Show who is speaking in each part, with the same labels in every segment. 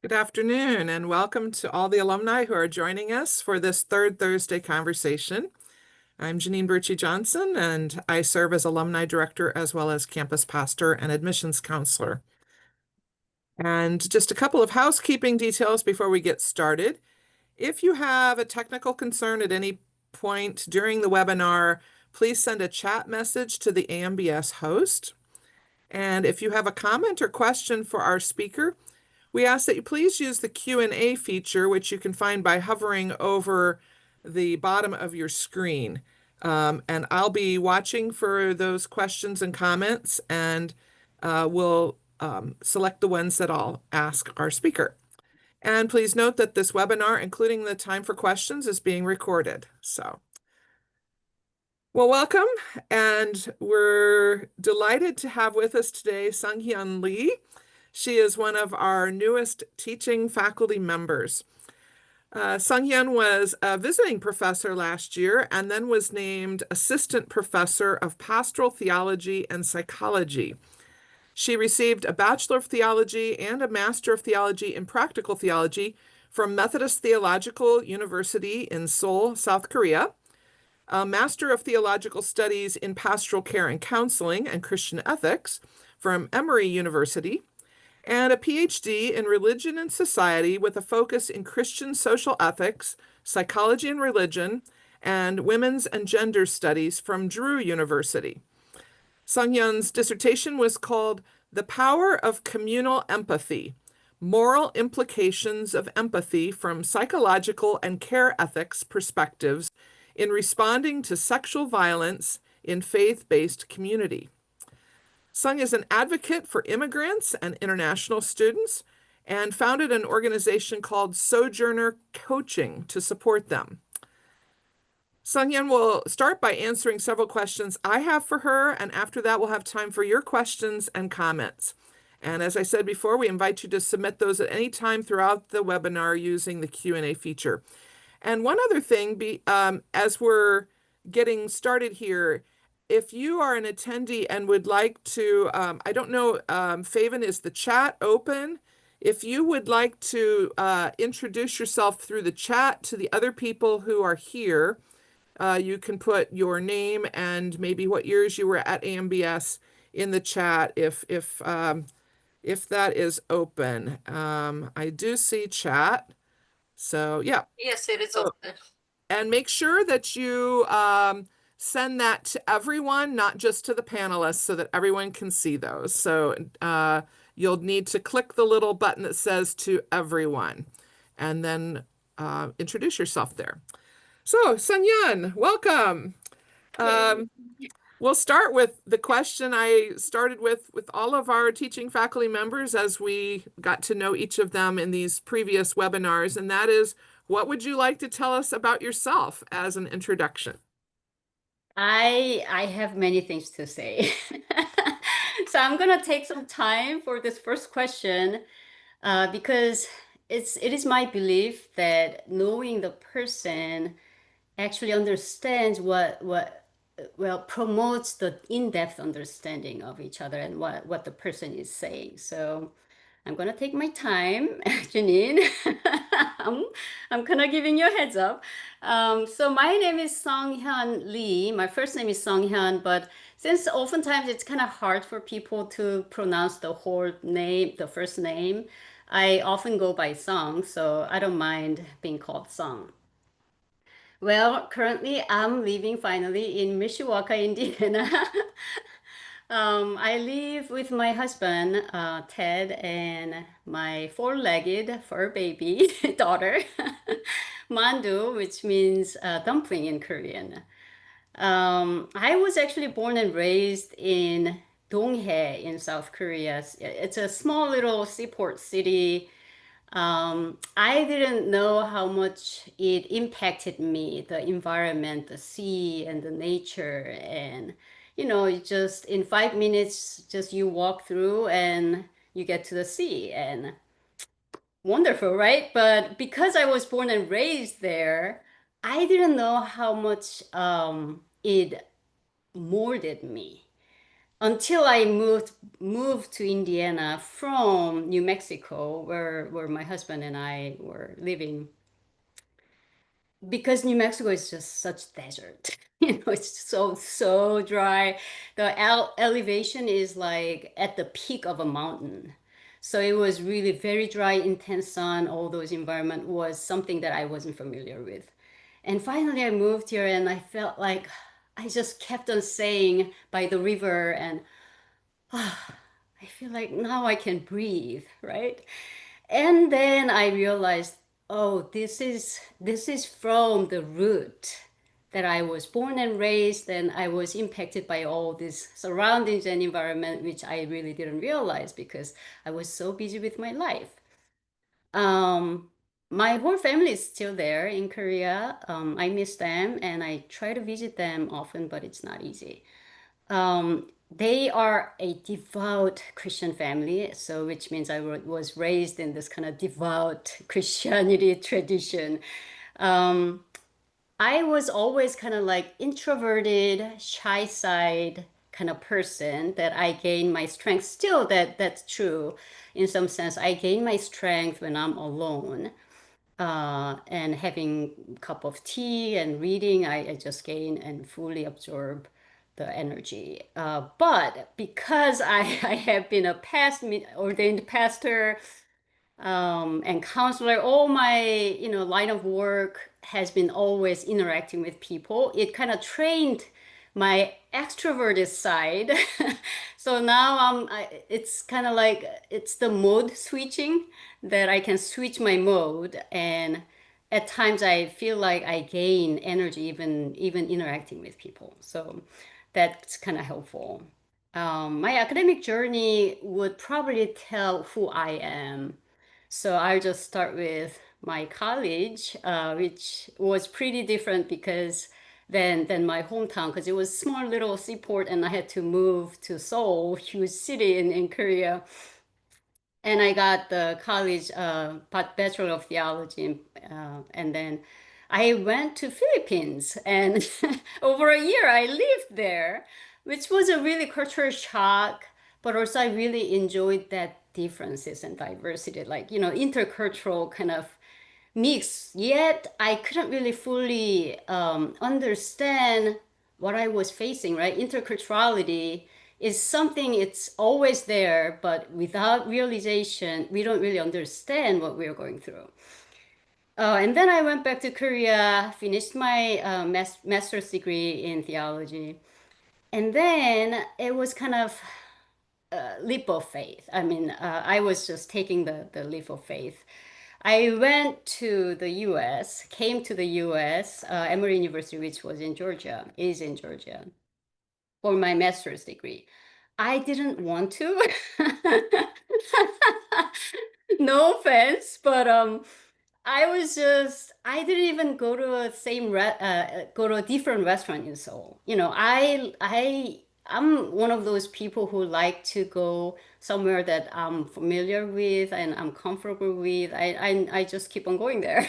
Speaker 1: Good afternoon, and welcome to all the alumni who are joining us for this third Thursday conversation. I'm Janeen Bertsche Johnson, and I serve as alumni director as well as campus pastor and admissions counselor. And just a couple of housekeeping details before we get started. If you have a technical concern at any point during the webinar, please send a chat message to the AMBS host. And if you have a comment or question for our speaker, we ask that you please use the Q&A feature, which you can find by hovering over the bottom of your screen. And I'll be watching for those questions and comments, and we'll select the ones that I'll ask our speaker. And please note that this webinar, including the time for questions, is being recorded. Well, welcome, and we're delighted to have with us today Sunghyun Lee. She is one of our newest teaching faculty members. Sunghyun was a visiting professor last year and then was named assistant professor of pastoral theology and psychology. She received a Bachelor of Theology and a Master of Theology in Practical Theology from Methodist Theological University in Seoul, South Korea, a Master of Theological Studies in Pastoral Care and Counseling and Christian Ethics from Emory University, and a PhD in Religion and Society with a focus in Christian social ethics, psychology and religion, and women's and gender studies from Drew University. Sunghyun's dissertation was called The Power of Communal Empathy: Moral Implications of Empathy from Psychological and Care Ethics Perspectives in Responding to Sexual Violence in Faith-Based Community. Sung is an advocate for immigrants and international students and founded an organization called Sojourner Coaching to support them. Sunghyun will start by answering several questions I have for her, and after that we'll have time for your questions and comments. And as I said before, we invite you to submit those at any time throughout the webinar using the Q&A feature. And one other thing, as we're getting started here, if you are an attendee and would like to, I don't know, Faven, is the chat open? If you would like to introduce yourself through the chat to the other people who are here, you can put your name and maybe what years you were at AMBS in the chat if that is open. I do see chat. So yeah.
Speaker 2: Yes, it is open.
Speaker 1: And make sure that you send that to everyone, not just to the panelists, so that everyone can see those. So you'll need to click the little button that says to everyone, and then introduce yourself there. So, Sunghyun, welcome. We'll start with the question I started with all of our teaching faculty members as we got to know each of them in these previous webinars, and that is, what would you like to tell us about yourself as an introduction?
Speaker 2: I have many things to say. So I'm gonna take some time for this first question because it is my belief that knowing the person actually understands what well promotes the in-depth understanding of each other and what the person is saying. So I'm gonna take my time, Janine. I'm, I'm kind of giving you a heads up. So my name is Sunghyun Lee. My first name is Sunghyun, but since oftentimes it's kind of hard for people to pronounce the whole name, the first name, I often go by Sung, so I don't mind being called Sung. Well, currently I'm living finally in Mishawaka, Indiana. I live with my husband, Ted, and my four-legged fur baby daughter, Mandu, which means dumpling in Korean. I was actually born and raised in Donghae in South Korea. It's a small little seaport city. I didn't know how much it impacted me, the environment, the sea and the nature. And, it just in 5 minutes, just you walk through and you get to the sea and wonderful, right? But because I was born and raised there, I didn't know how much it molded me. until I moved to Indiana from New Mexico, where my husband and I were living, because New Mexico is just such desert. It's so dry. The elevation is like at the peak of a mountain. So it was really very dry, intense sun, all those environment was something that I wasn't familiar with. And finally I moved here and I felt like I just kept on saying by the river and I feel like now I can breathe, right? And then I realized, oh, this is from the root that I was born and raised, and I was impacted by all these surroundings and environment, which I really didn't realize because I was so busy with my life. Um, my whole family is still there in Korea. I miss them and I try to visit them often, but it's not easy. They are a devout Christian family, so which means I was raised in this kind of devout Christianity tradition. Um, I was always kind of like introverted, shy side kind of person that I gain my strength. Still, that's true in some sense. I gain my strength when I'm alone and having a cup of tea and reading, I just gain and fully absorb the energy. But because I have been a ordained pastor and counselor, all my line of work has been always interacting with people. It kind of trained my extroverted side. So now it's kind of like it's the mode switching that I can switch my mode, and at times I feel like I gain energy even interacting with people. So that's kind of helpful. My academic journey would probably tell who I am. So I'll just start with my college, which was pretty different because than my hometown, because it was small little seaport and I had to move to Seoul, huge city in Korea. And I got the college Bachelor of Theology, and then I went to Philippines, and over a year I lived there, which was a really cultural shock, but also I really enjoyed that differences and diversity, like intercultural kind of mix. Yet I couldn't really fully understand what I was facing, right? Interculturality is something it's always there, but without realization, we don't really understand what we're going through. And then I went back to Korea, finished my master's degree in theology. And then it was kind of a leap of faith. I mean, I was just taking the leap of faith. I went to the US, came to the US, Emory University, which was in Georgia, is in Georgia, for my master's degree. I didn't want to. No offense, but I didn't even go to go to a different restaurant in Seoul. I'm one of those people who like to go somewhere that I'm familiar with and I'm comfortable with. I just keep on going there.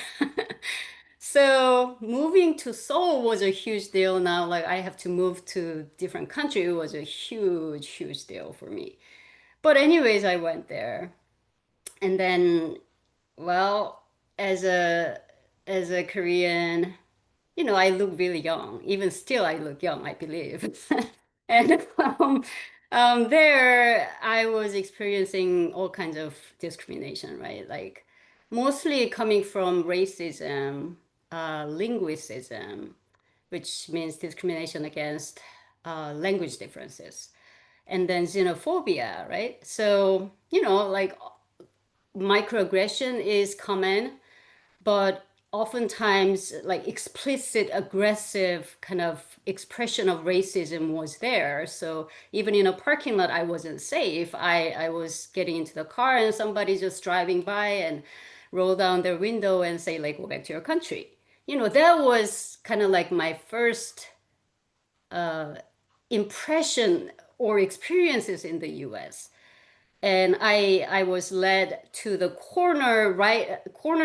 Speaker 2: So moving to Seoul was a huge deal now. Like I have to move to different country. It was a huge deal for me. But anyways, I went there. And then, well, as a as a Korean, I look really young. Even still, I look young, I believe. And there, I was experiencing all kinds of discrimination, right? Like mostly coming from racism, linguicism, which means discrimination against language differences, and then xenophobia, right? So, like microaggression is common, but oftentimes like explicit aggressive kind of expression of racism was there. So even in a parking lot I wasn't safe. I was getting into the car and somebody just driving by and roll down their window and say like, go back to your country. That was kind of like my first impression or experiences in the US. And I was led to the corner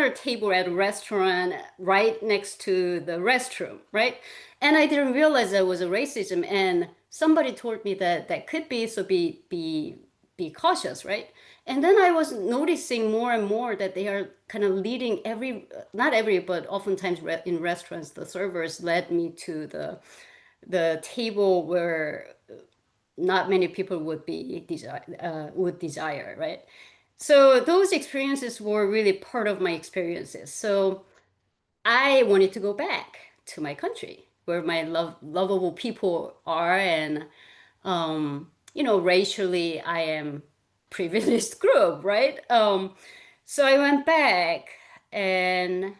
Speaker 2: table at a restaurant right next to the restroom, right? And I didn't realize that was a racism. And somebody told me that that could be, so be cautious, right? And then I was noticing more and more that they are kind of leading every, not every, but oftentimes in restaurants, the servers led me to the table where not many people would desire, right? So those experiences were really part of my experiences. So I wanted to go back to my country where my lovable people are, and racially I am privileged group, right? So I went back, and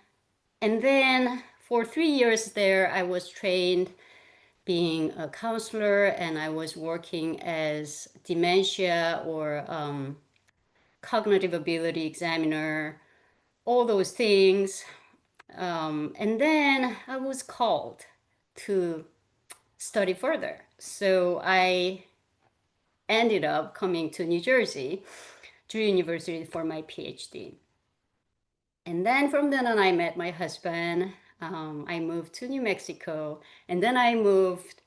Speaker 2: then for 3 years there, I was trained being a counselor, and I was working as dementia or cognitive ability examiner, all those things. And then I was called to study further. So I ended up coming to New Jersey, Drew University, for my PhD. And then from then on, I met my husband. I moved to New Mexico, and then I moved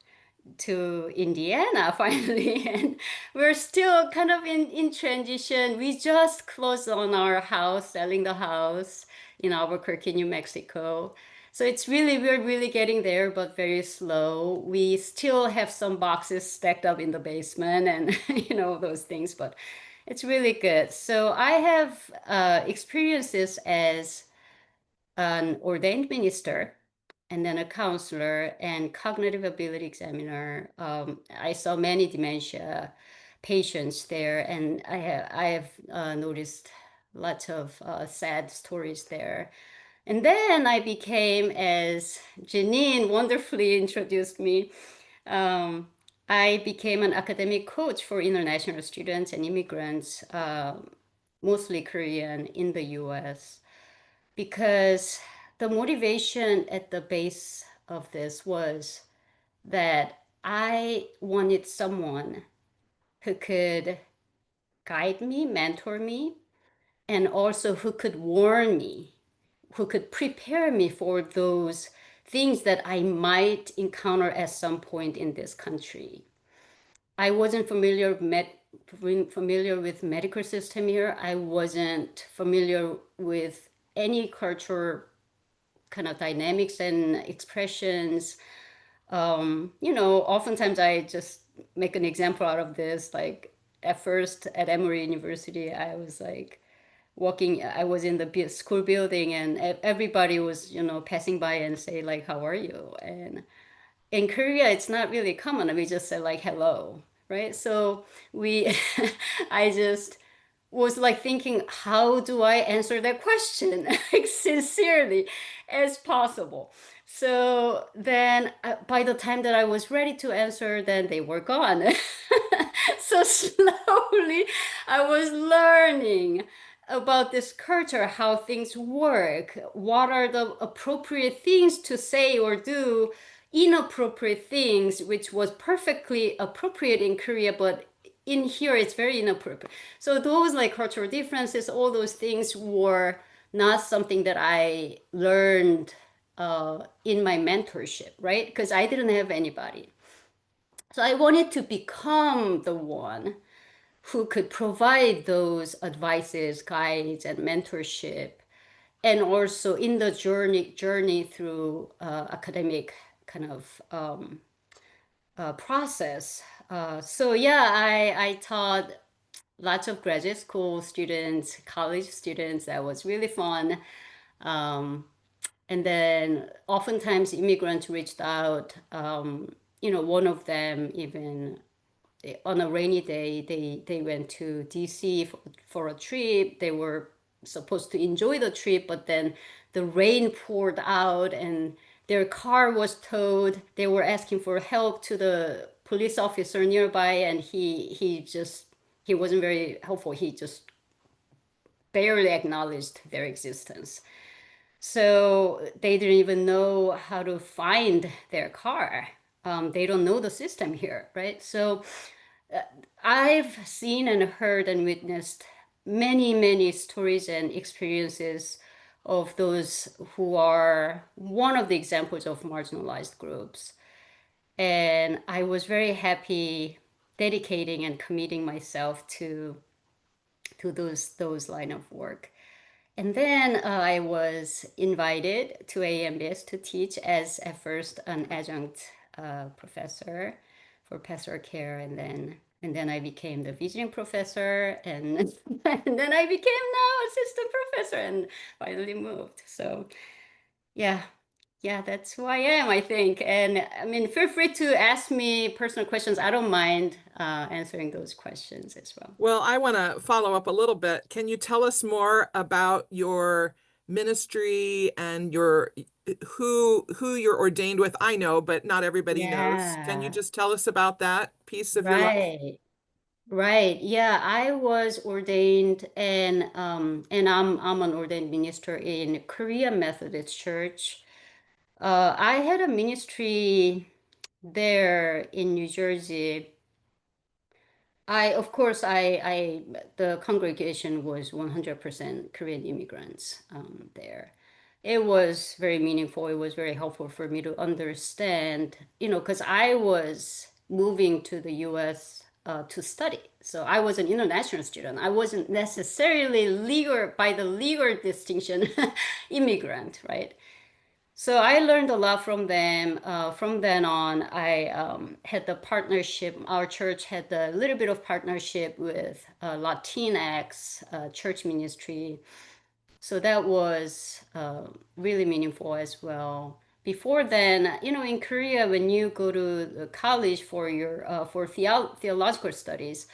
Speaker 2: to Indiana finally, and we're still kind of in transition. We just closed on our house, selling the house in Albuquerque, New Mexico. So we're really getting there, but very slow. We still have some boxes stacked up in the basement and those things, but it's really good. So I have experiences as an ordained minister, and then a counselor and cognitive ability examiner. I saw many dementia patients there, and I have noticed lots of sad stories there. And then I became, as Janeen wonderfully introduced me, um, I became an academic coach for international students and immigrants, mostly Korean, in the US, because the motivation at the base of this was that I wanted someone who could guide me, mentor me, and also who could warn me, who could prepare me for those things that I might encounter at some point in this country. I wasn't familiar with medical system here. I wasn't familiar with any culture kind of dynamics and expressions. Oftentimes I just make an example out of this. Like at first at Emory University, I was like I was in the school building, and everybody was, passing by and say like, "How are you?" And in Korea, it's not really common. We just say like hello, right? So we, I just was like thinking, how do I answer that question like sincerely as possible? So then by the time that I was ready to answer, then they were gone. So slowly I was learning about this culture, how things work, what are the appropriate things to say or do, inappropriate things, which was perfectly appropriate in Korea, but in here it's very inappropriate. So those like cultural differences, all those things were not something that I learned in my mentorship, right? Because I didn't have anybody. So I wanted to become the one who could provide those advices, guides, and mentorship, and also in the journey through academic kind of process. So yeah, I taught lots of graduate school students, college students. That was really fun. Um, and then oftentimes immigrants reached out. One of them even on a rainy day, they went to DC for a trip. They were supposed to enjoy the trip, but then the rain poured out and their car was towed. They were asking for help to the police officer nearby, and he wasn't very helpful. He just barely acknowledged their existence. So they didn't even know how to find their car. They don't know the system here, right? So I've seen and heard and witnessed many, many stories and experiences of those who are one of the examples of marginalized groups. And I was very happy dedicating and committing myself to those line of work. And then I was invited to AMBS to teach as at first an adjunct professor for pastoral care, and then I became the visiting professor, and and then I became now assistant professor, and finally moved. So yeah, yeah, that's who I am, I think. And I mean, feel free to ask me personal questions. I don't mind answering those questions as well.
Speaker 1: Well, I want to follow up a little bit. Can you tell us more about your ministry and your who you're ordained with? I know, but not everybody knows. Can you
Speaker 2: Yeah,
Speaker 1: just tell us about that piece of your life?
Speaker 2: right. Right. Yeah, I was ordained and I'm an ordained minister in Korea Methodist Church. I had a ministry there in New Jersey. Of course, the congregation was 100% Korean immigrants there. It was very meaningful. It was very helpful for me to understand, because I was moving to the US to study. So I was an international student. I wasn't necessarily legal, by the legal distinction, immigrant, right? So I learned a lot from them. From then on, I had the partnership. Our church had a little bit of partnership with Latinx church ministry. So that was really meaningful as well. Before then, in Korea, when you go to the college for your theological studies,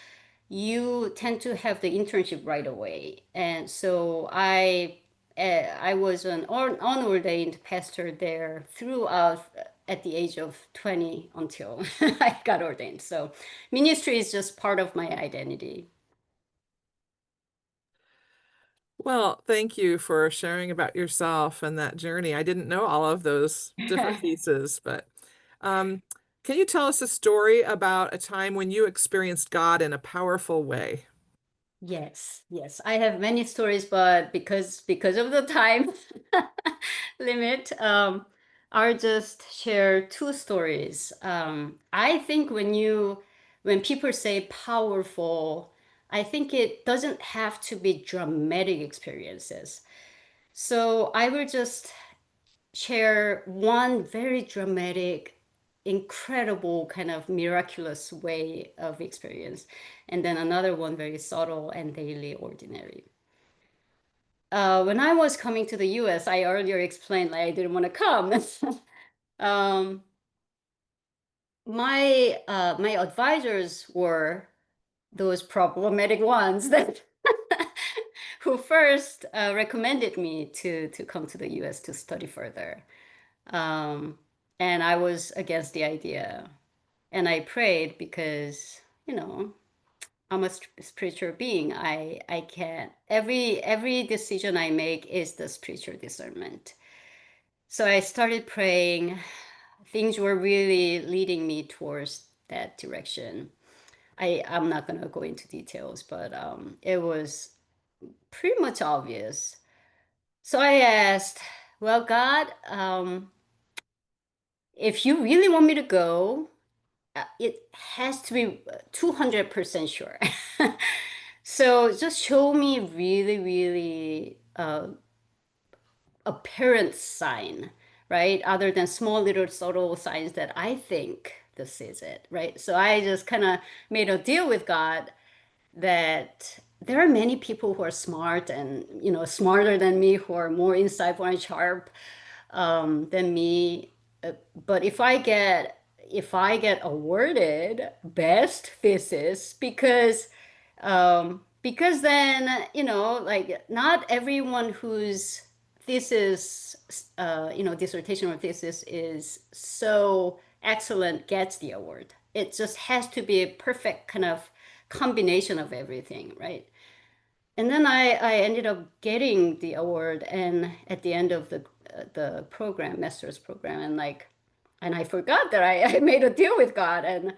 Speaker 2: you tend to have the internship right away. And so I was an unordained pastor there throughout at the age of 20 until I got ordained. So ministry is just part of my identity.
Speaker 1: Well, thank you for sharing about yourself and that journey. I didn't know all of those different pieces, but um, can you tell us a story about a time when you experienced God in a powerful way?
Speaker 2: Yes, yes. I have many stories, but because of the time limit, I'll just share two stories. I think when people say powerful, I think it doesn't have to be dramatic experiences. So I will just share one very dramatic, incredible, kind of miraculous way of experience, and then another one very subtle and daily ordinary. When I was coming to the US, I earlier explained like I didn't want to come. um, my advisors were those problematic ones that who first recommended me to come to the US to study further. Um, and I was against the idea. And I prayed because, I'm a spiritual being. I can't, every decision I make is the spiritual discernment. So I started praying. Things were really leading me towards that direction. I'm not going to go into details, but it was pretty much obvious. So I asked, well, God, if you really want me to go, it has to be 200% sure. So just show me really, really apparent sign, right? Other than small little subtle signs that I think this is it, right? So I just kind of made a deal with God that there are many people who are smart and smarter than me, who are more insightful and sharp than me. But if I get awarded best thesis, because then like not everyone whose thesis dissertation or thesis is so excellent gets the award. It just has to be a perfect kind of combination of everything, right? And then I ended up getting the award, and at the end of the program, master's program, and I forgot that I made a deal with God, and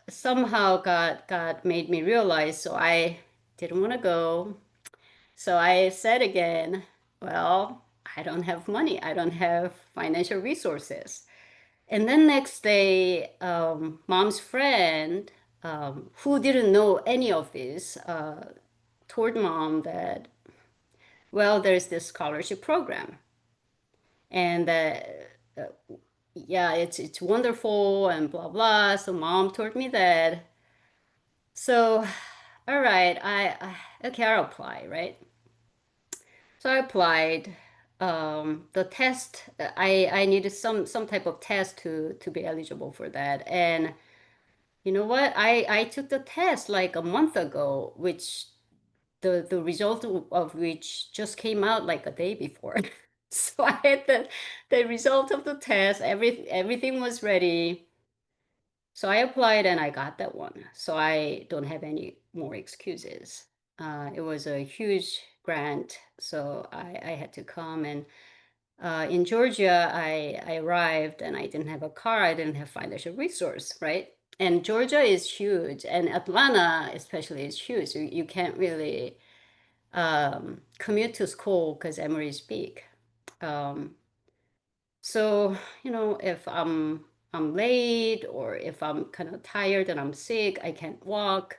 Speaker 2: somehow God made me realize. So I didn't want to go. So I said again, well, I don't have money. I don't have financial resources. And then next day, mom's friend, who didn't know any of this, told mom that, well, there's this scholarship program, and yeah, it's wonderful and blah blah. So mom told me that. So, all right, okay, I'll apply, right? So I applied. The test, I needed some type of test to be eligible for that, and you know what? I took the test like a month ago, which the result of which just came out like a day before. So I had the result of the test. Everything was ready. So I applied and I got that one. So I don't have any more excuses. It was a huge grant, so I had to come. And in Georgia, I arrived and I didn't have a car. I didn't have financial resource, right? And Georgia is huge, and Atlanta especially is huge. You can't really commute to school because Emory is big. Um, so, if I'm late or if I'm kind of tired and I'm sick, I can't walk,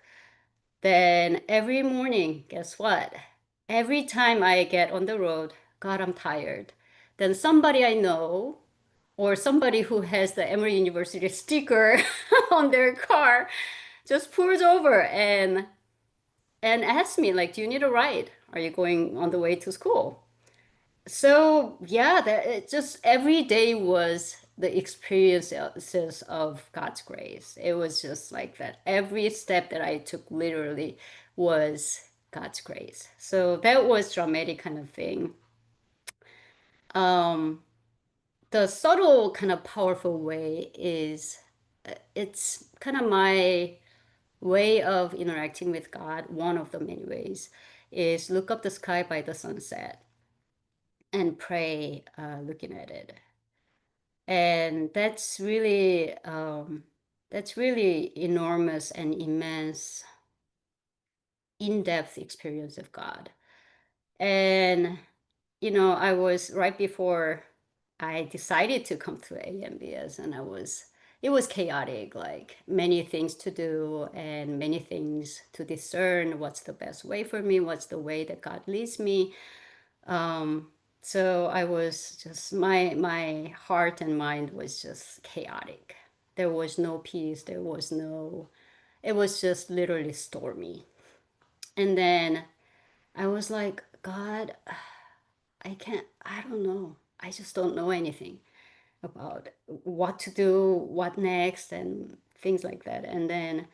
Speaker 2: then every morning, guess what? Every time I get on the road, God, I'm tired. Then somebody I know or somebody who has the Emory University sticker on their car just pulls over and asks me like, "Do you need a ride? Are you going on the way to school?" So yeah, that it just every day was the experiences of God's grace. It was just like that. Every step that I took literally was God's grace. So that was dramatic kind of thing. Um, the subtle kind of powerful way is it's kind of my way of interacting with God. One of the many ways is look up the sky by the sunset and pray looking at it. And that's really enormous and immense in-depth experience of God. And I was right before I decided to come to AMBS, and it was chaotic, like many things to do and many things to discern what's the best way for me, what's the way that God leads me. Um, so I was just my heart and mind was just chaotic. There was no peace. It was just literally stormy. And then I was like, God, I don't know. I just don't know anything about what to do, what next, and things like that. And then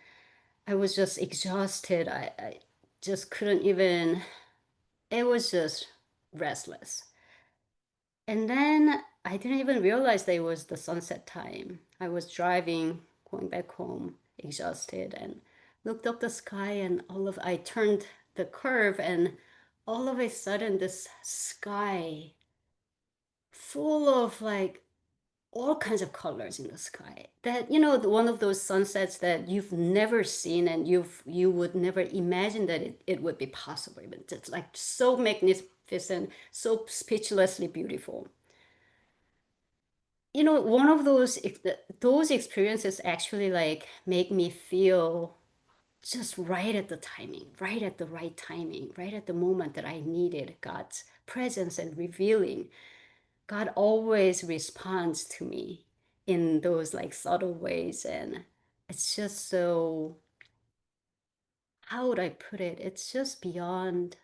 Speaker 2: I was just exhausted. I just couldn't even, it was just restless. And then I didn't even realize that it was the sunset time. I was driving, going back home, exhausted, and looked up the sky, and I turned the curve, and all of a sudden, this sky full of like all kinds of colors in the sky. That, one of those sunsets that you've never seen and you would never imagine that it would be possible. But it's like so magnificent, so speechlessly beautiful. One of those experiences actually like make me feel just right at the timing, right at the right timing, right at the moment that I needed God's presence and revealing. God always responds to me in those like subtle ways, and it's just so, how would I put it? It's just beyond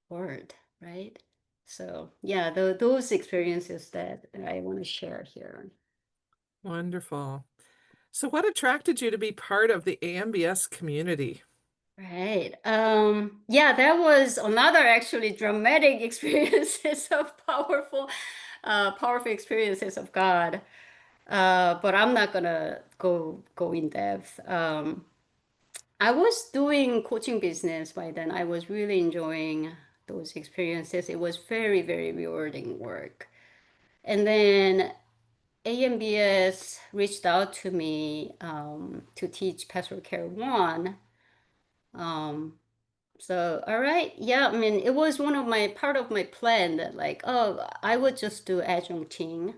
Speaker 2: word, right? So yeah, those experiences that I want to share here.
Speaker 1: Wonderful. So, what attracted you to be part of the AMBS community?
Speaker 2: Right. Yeah, that was another actually dramatic experiences of powerful experiences of God. But I'm not gonna go in depth. I was doing coaching business by then. I was really enjoying those experiences. It was very, very rewarding work. And then AMBS reached out to me to teach Pastoral Care 1. Um, So, all right. Yeah, I mean, it was one of my part of my plan that like, oh, I would just do adjuncting.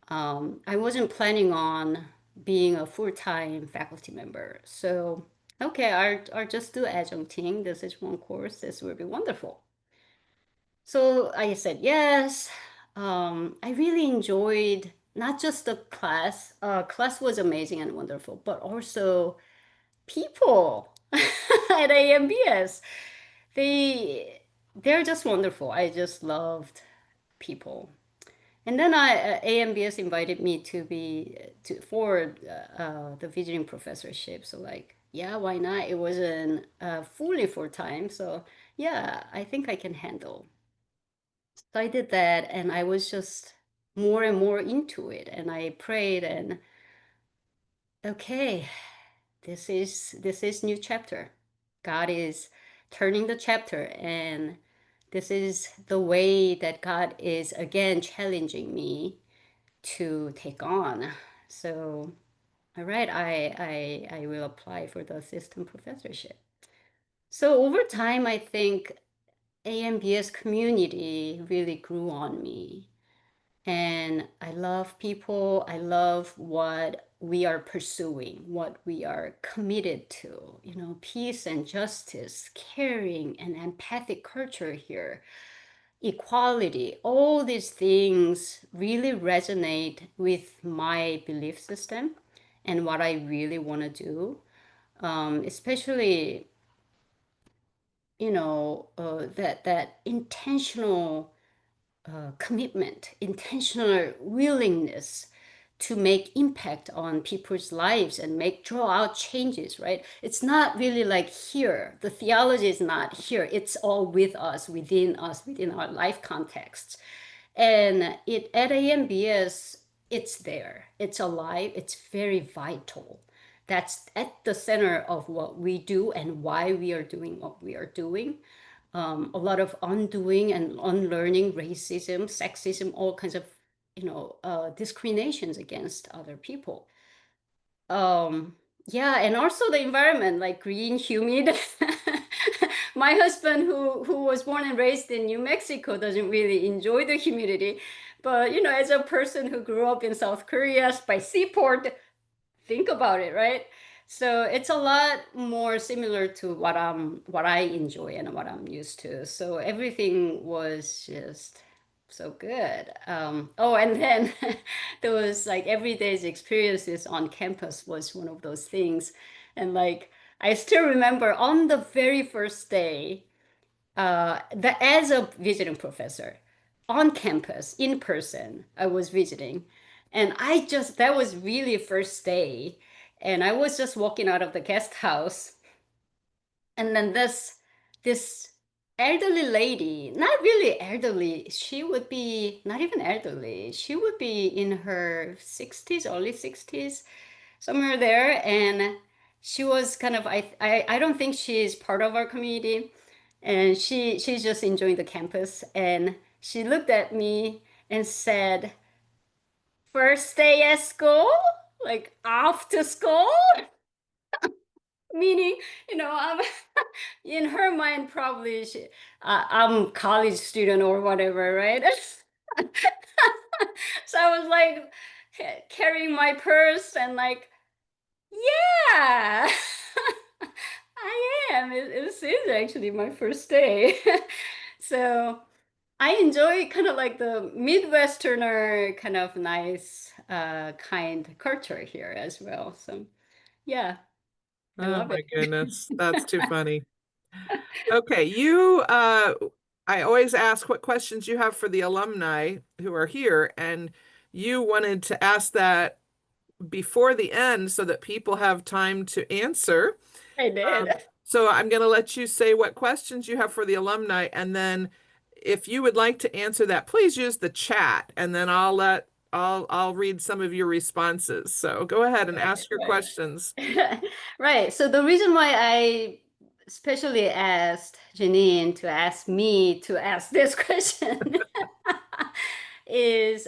Speaker 2: I wasn't planning on being a full-time faculty member. So, okay, I'll just do adjuncting. This is one course. This will be wonderful. So I said yes. I really enjoyed not just the class. Class was amazing and wonderful, but also people at AMBS. They they're just wonderful. I just loved people. And then AMBS invited me to be to for the visiting professorship. So like, yeah, why not? It wasn't fully full time, so yeah, I think I can handle. So I did that, and I was just more and more into it. And I prayed, and okay, this is new chapter. God is turning the chapter, and this is the way that God is again challenging me to take on. So, all right, I will apply for the assistant professorship. So over time, I think AMBS community really grew on me. And I love people. I love what we are pursuing, what we are committed to, peace and justice, caring and empathic culture here, equality, all these things really resonate with my belief system and what I really want to do. Especially, that intentional commitment, intentional willingness to make impact on people's lives and make draw out changes, right? It's not really like here. The theology is not here. It's all with us, within our life contexts. And it at AMBS, it's there. It's alive. It's very vital. That's at the center of what we do and why we are doing what we are doing. A lot of undoing and unlearning racism, sexism, all kinds of, discriminations against other people. Um, yeah, and also the environment, like green, humid. My husband, who was born and raised in New Mexico, doesn't really enjoy the humidity. But, as a person who grew up in South Korea by seaport, think about it, right? So it's a lot more similar to what I enjoy and what I'm used to. So everything was just so good. Oh, and then those like everyday's experiences on campus was one of those things. And like I still remember on the very first day, as a visiting professor on campus in person, I was visiting, and that was really first day, and I was just walking out of the guest house, and then this elderly lady, not really elderly, she would be not even elderly, she would be in her 60s, early 60s, somewhere there. And she was kind of I don't think she's part of our community, and she's just enjoying the campus. And she looked at me and said, "First day at school, like after school," meaning, I'm in her mind probably I'm college student or whatever, right? So I was like carrying my purse and like, yeah, I am. This is actually my first day. So I enjoy kind of like the Midwesterner kind of nice, kind culture here as well. So yeah, I
Speaker 1: Oh
Speaker 2: love
Speaker 1: my
Speaker 2: it.
Speaker 1: goodness, that's too funny. Okay, I always ask what questions you have for the alumni who are here, and you wanted to ask that before the end so that people have time to answer.
Speaker 2: I did.
Speaker 1: So I'm going to let you say what questions you have for the alumni, and then if you would like to answer that, please use the chat, and then I'll read some of your responses. So go ahead and
Speaker 2: Right,
Speaker 1: ask your
Speaker 2: right.
Speaker 1: questions.
Speaker 2: Right. So the reason why I especially asked Janine to ask me to ask this question is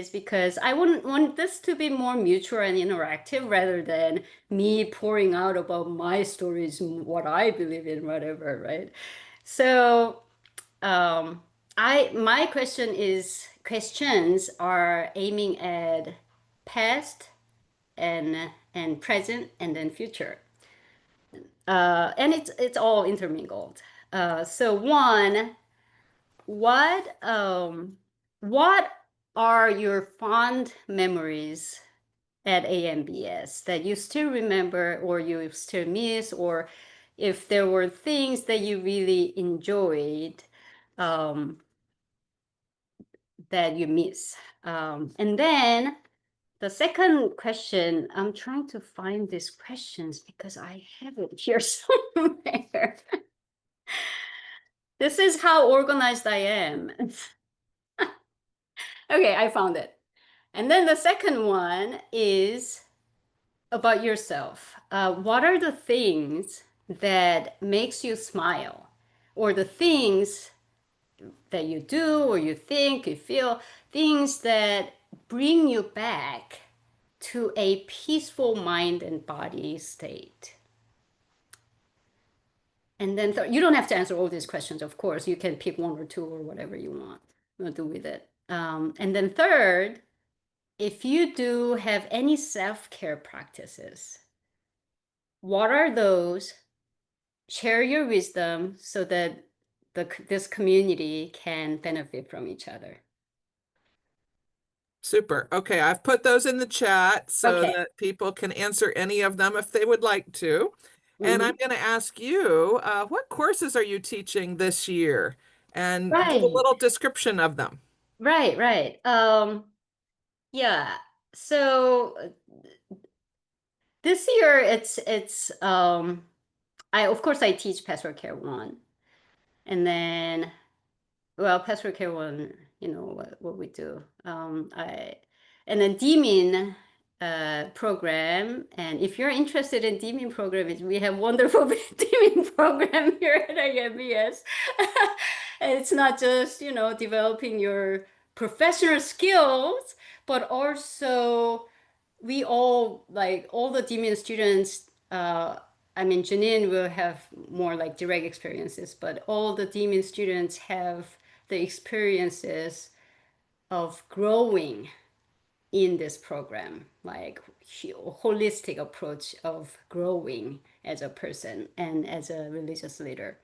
Speaker 2: because I wouldn't want this to be more mutual and interactive rather than me pouring out about my stories, what I believe in, whatever, right? So, um, My questions are aiming at past and present and then future. And it's all intermingled. So one, what um what are your fond memories at AMBS that you still remember or you still miss, or if there were things that you really enjoyed um, that you miss? And then the second question, I'm trying to find these questions because I have it here somewhere. This is how organized I am. Okay, I found it. And then the second one is about yourself. What are the things that makes you smile, or the things that you do or you think, you feel, things that bring you back to a peaceful mind and body state? And then you don't have to answer all these questions, of course. You can pick one or two or whatever you want to do with it. And then third, if you do have any self-care practices, what are those? Share your wisdom so that this community can benefit from each other.
Speaker 1: Super. Okay, I've put those in the chat so
Speaker 2: Okay.
Speaker 1: that people can answer any of them if they would like to. And I'm
Speaker 2: Hmm.
Speaker 1: going to ask you, what courses are you teaching this year? And give a
Speaker 2: Right,
Speaker 1: little description of them.
Speaker 2: right. Yeah. So this year it's I of course I teach Pastoral Care 1. And then, well, Pastoral Care 1, you know what we do. I and then DMIN program. And if you're interested in DMIN program, we have wonderful DMIN program here at IMBS. And it's not just, developing your professional skills, but also we all, like all the DMIN students, I mean, Janeen will have more like direct experiences, but all the DMIN students have the experiences of growing in this program, like holistic approach of growing as a person and as a religious leader.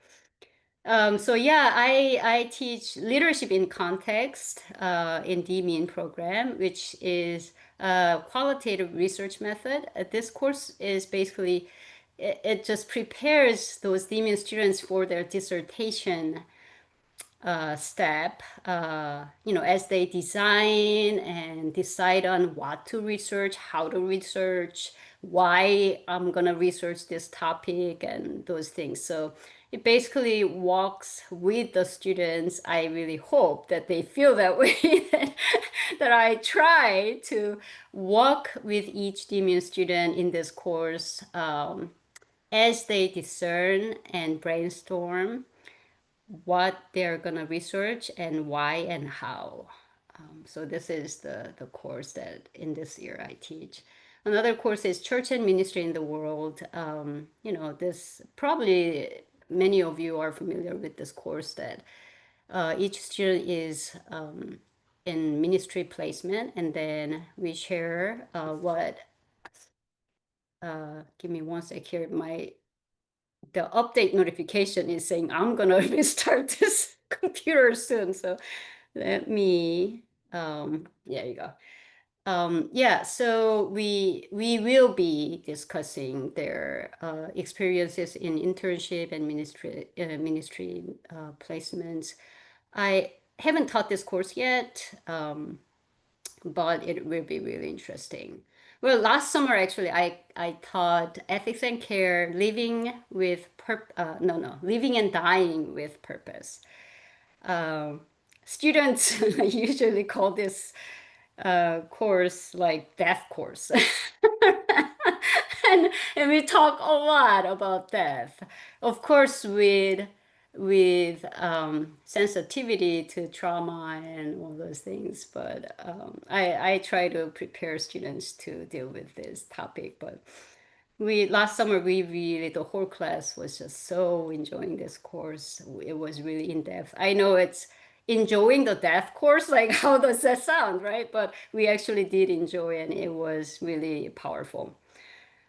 Speaker 2: So yeah, I teach leadership in context in DMIN program, which is a qualitative research method. This course is basically it just prepares those DMIN students for their dissertation step, as they design and decide on what to research, how to research, why I'm gonna research this topic and those things. So it basically walks with the students. I really hope that they feel that way, that I try to walk with each DMU student in this course as they discern and brainstorm what they're going to research and why and how. So this is the course that in this year I teach. Another course is Church and Ministry in the World. This probably many of you are familiar with this course that each student is in ministry placement, and then we share give me one sec here. The update notification is saying I'm gonna restart this computer soon. So let me, there you go. Yeah, so we will be discussing their experiences in internship and ministry placements. I haven't taught this course yet, but it will be really interesting. Well, last summer actually, I taught ethics and care, living and dying with purpose. Um, Students usually call this course like death course. and we talk a lot about death, of course, with sensitivity to trauma and all those things. But I try to prepare students to deal with this topic. But we last summer we really the whole class was just so enjoying this course. It was really in depth. I know enjoying the death course. Like, how does that sound, right? But we actually did enjoy, and it was really powerful.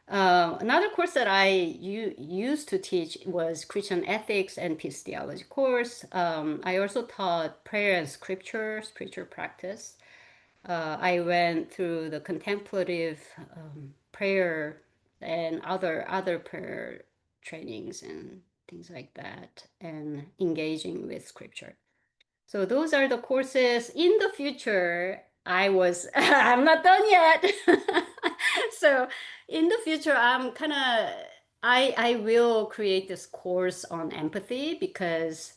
Speaker 2: Another course that I used to teach was Christian ethics and peace theology course. I also taught prayer and scripture, spiritual practice. I went through the contemplative prayer and other prayer trainings and things like that, and engaging with scripture. So those are the courses. In the future, I'm not done yet. So in the future, I will create this course on empathy because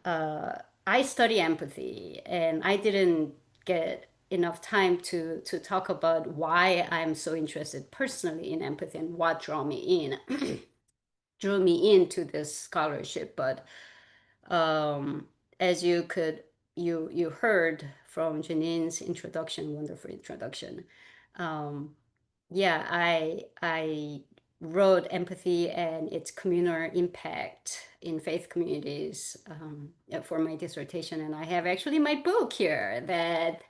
Speaker 2: uh, I study empathy and I didn't get enough time to talk about why I'm so interested personally in empathy and what drew me into this scholarship. But as you heard from Janeen's introduction, wonderful introduction. Um, yeah, I wrote empathy and its communal impact in faith communities yeah, for my dissertation, and I have actually my book here that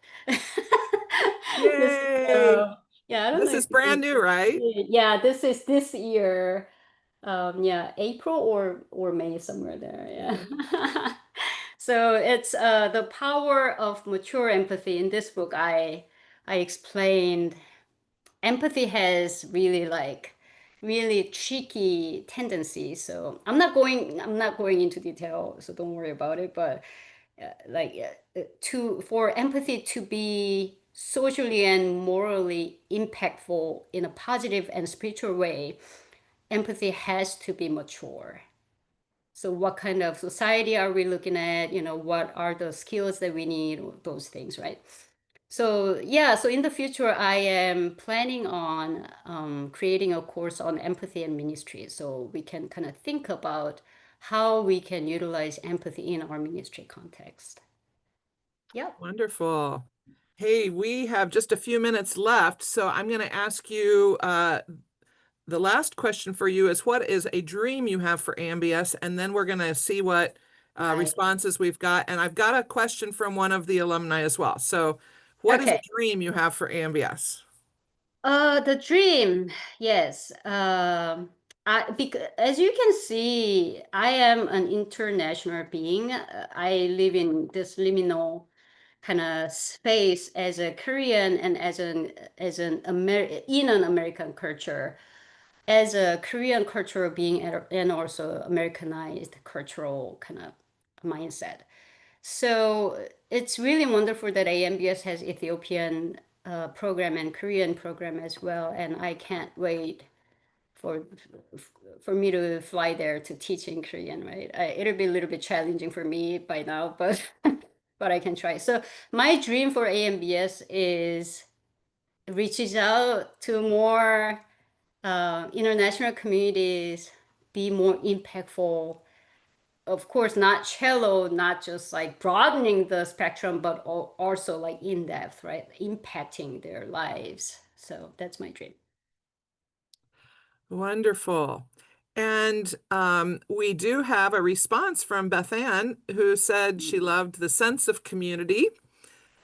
Speaker 2: this
Speaker 1: Yay!
Speaker 2: yeah, I don't
Speaker 1: This
Speaker 2: know if
Speaker 1: is brand new, right?
Speaker 2: yeah, this is this year. Yeah, April or May, somewhere there.
Speaker 1: Yeah.
Speaker 2: Yeah. So it's the power of mature empathy. In this book, I explained empathy has really tricky tendencies. So I'm not going into detail, so don't worry about it. But to for empathy to be socially and morally impactful in a positive and spiritual way, empathy has to be mature. So what kind of society are we looking at? You know, what are the skills that we need? Those things, right? So yeah, so in the future, I am planning on creating a course on empathy and ministry, so we can kind of think about how we can utilize empathy in our ministry context. Yep.
Speaker 1: Wonderful. Hey, we have just a few minutes left, so I'm going to ask you the last question for you is what is a dream you have for AMBS? And then we're going to see what
Speaker 2: Right.
Speaker 1: responses we've got. And I've got a question from one of the alumni as well. So, what is a
Speaker 2: Okay.
Speaker 1: dream you have for AMBS?
Speaker 2: The dream, yes. Because as you can see, I am an international being. I live in this liminal kind of space as a Korean and in an American culture, as a Korean cultural being and also Americanized cultural kind of mindset. So it's really wonderful that AMBS has Ethiopian program and Korean program as well, and I can't wait for for me to fly there to teach in Korean, right? It'll be a little bit challenging for me by now, but but I can try. So my dream for AMBS is reaches out to more international communities, be more impactful, of course, not shallow, not just like broadening the spectrum, but also like in depth, right? Impacting their lives. So that's my dream.
Speaker 1: Wonderful. And we do have a response from Beth Ann, who said she loved the sense of community,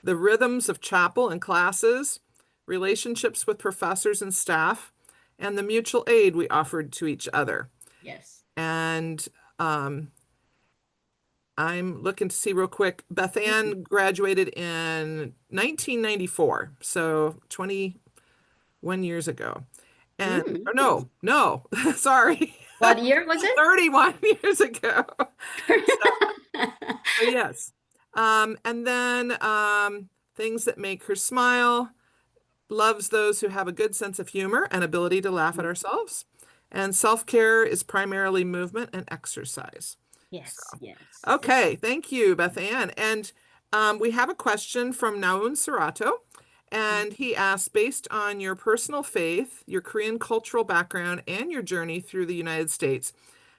Speaker 1: the rhythms of chapel and classes, relationships with professors and staff, and the mutual aid we offered to each other.
Speaker 2: Yes.
Speaker 1: And um, I'm looking to see real quick. Beth
Speaker 2: Mm.
Speaker 1: Ann graduated in 1994, so 21 years ago. And
Speaker 2: Mm.
Speaker 1: or no, sorry,
Speaker 2: What year was it?
Speaker 1: 31 years ago. So yes. And then things that make her smile, loves those who have a good sense of humor and ability to laugh at ourselves. And self-care is primarily movement and exercise. So,
Speaker 2: Yes, yes.
Speaker 1: okay, thank you, Beth Ann. And we have a question from Naun Serato. And he asked, based on your personal faith, your Korean cultural background, and your journey through the United States,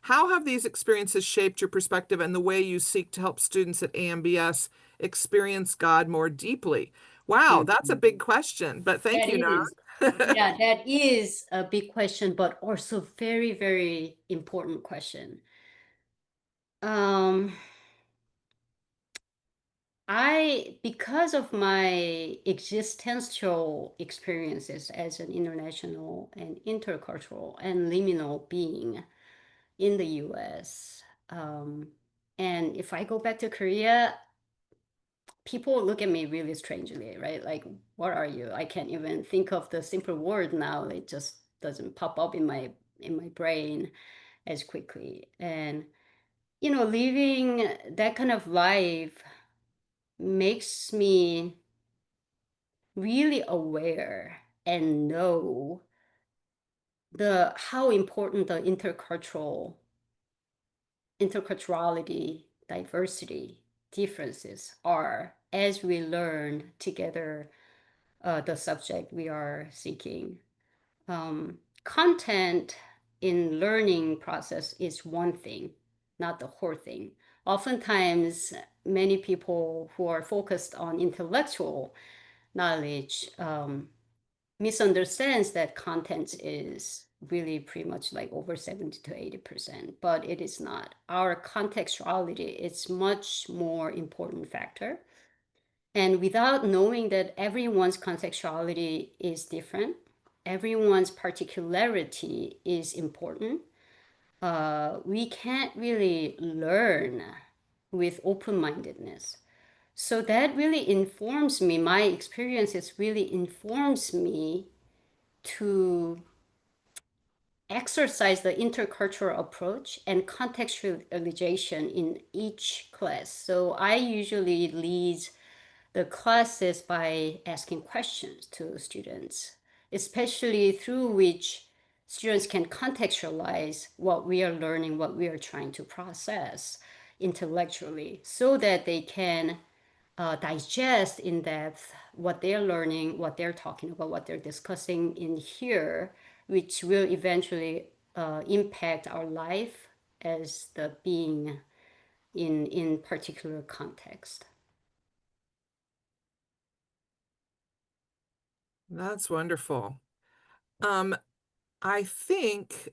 Speaker 1: how have these experiences shaped your perspective and the way you seek to help students at AMBS experience God more deeply? Wow, that's a
Speaker 2: Mhm.
Speaker 1: big question, but thank
Speaker 2: That
Speaker 1: you,
Speaker 2: is,
Speaker 1: Naun.
Speaker 2: yeah, that is a big question, but also very, very important question. Um, because of my existential experiences as an international and intercultural and liminal being in the US, and if I go back to Korea, people look at me really strangely, right? Like, what are you? I can't even think of the simple word now. It just doesn't pop up in my brain as quickly. And living that kind of life makes me really aware and know the how important the interculturality, diversity, differences are as we learn together the subject we are seeking. Content in learning process is one thing, not the whole thing. Oftentimes, many people who are focused on intellectual knowledge misunderstands that content is really pretty much like over 70 to 80%, but it is not. Our contextuality is much more important factor. And without knowing that everyone's contextuality is different, everyone's particularity is important, we can't really learn with open-mindedness. So that really informs me, my experiences really informs me to exercise the intercultural approach and contextualization in each class. So I usually lead the classes by asking questions to students, especially through which students can contextualize what we are learning, what we are trying to process intellectually, so that they can digest in depth what they're learning, what they're talking about, what they're discussing in here, which will eventually impact our life as the being in particular context.
Speaker 1: That's wonderful. Um, I think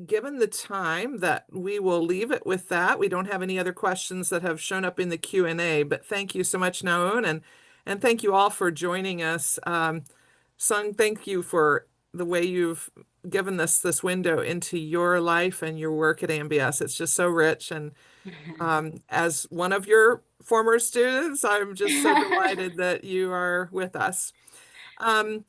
Speaker 1: given the time that we will leave it with that. We don't have any other questions that have shown up in the Q&A, but thank you so much, Naon, and thank you all for joining us. Sung, thank you for the way you've given us this window into your life and your work at AMBS. It's just so rich. And as one of your former students, I'm just so delighted that you are with us. Um,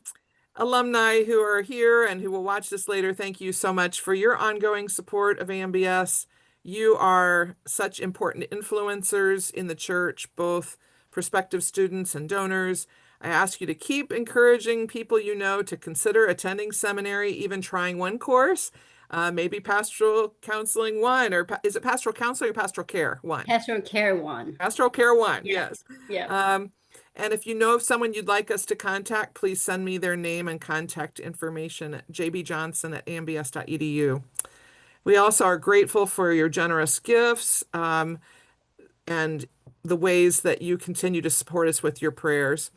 Speaker 1: Alumni who are here and who will watch this later, thank you so much for your ongoing support of AMBS. You are such important influencers in the church, both prospective students and donors. I ask you to keep encouraging people you know to consider attending seminary, even trying one course, maybe pastoral counseling one, or is it pastoral counseling or pastoral care one?
Speaker 2: Pastoral care one.
Speaker 1: Pastoral care one,
Speaker 2: Yeah.
Speaker 1: yes.
Speaker 2: Yeah.
Speaker 1: Um, and if you know of someone you'd like us to contact, please send me their name and contact information at jbjohnson@ambs.edu. We also are grateful for your generous gifts and the ways that you continue to support us with your prayers.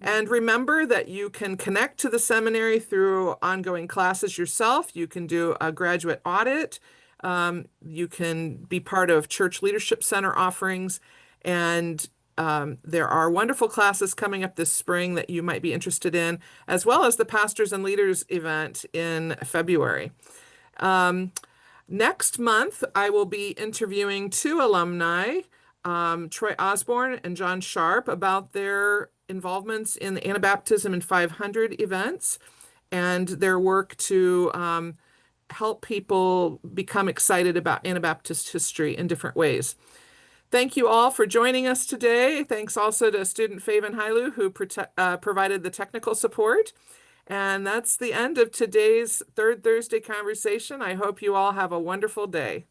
Speaker 1: And remember that you can connect to the seminary through ongoing classes yourself. You can do a graduate audit. You can be part of Church Leadership Center offerings. And there are wonderful classes coming up this spring that you might be interested in, as well as the Pastors and Leaders event in February. Next month, I will be interviewing two alumni, Troy Osborne and John Sharp, about their involvements in the Anabaptism in 500 events and their work to help people become excited about Anabaptist history in different ways. Thank you all for joining us today. Thanks also to student Faven Hailu, who provided the technical support. And that's the end of today's Third Thursday conversation. I hope you all have a wonderful day.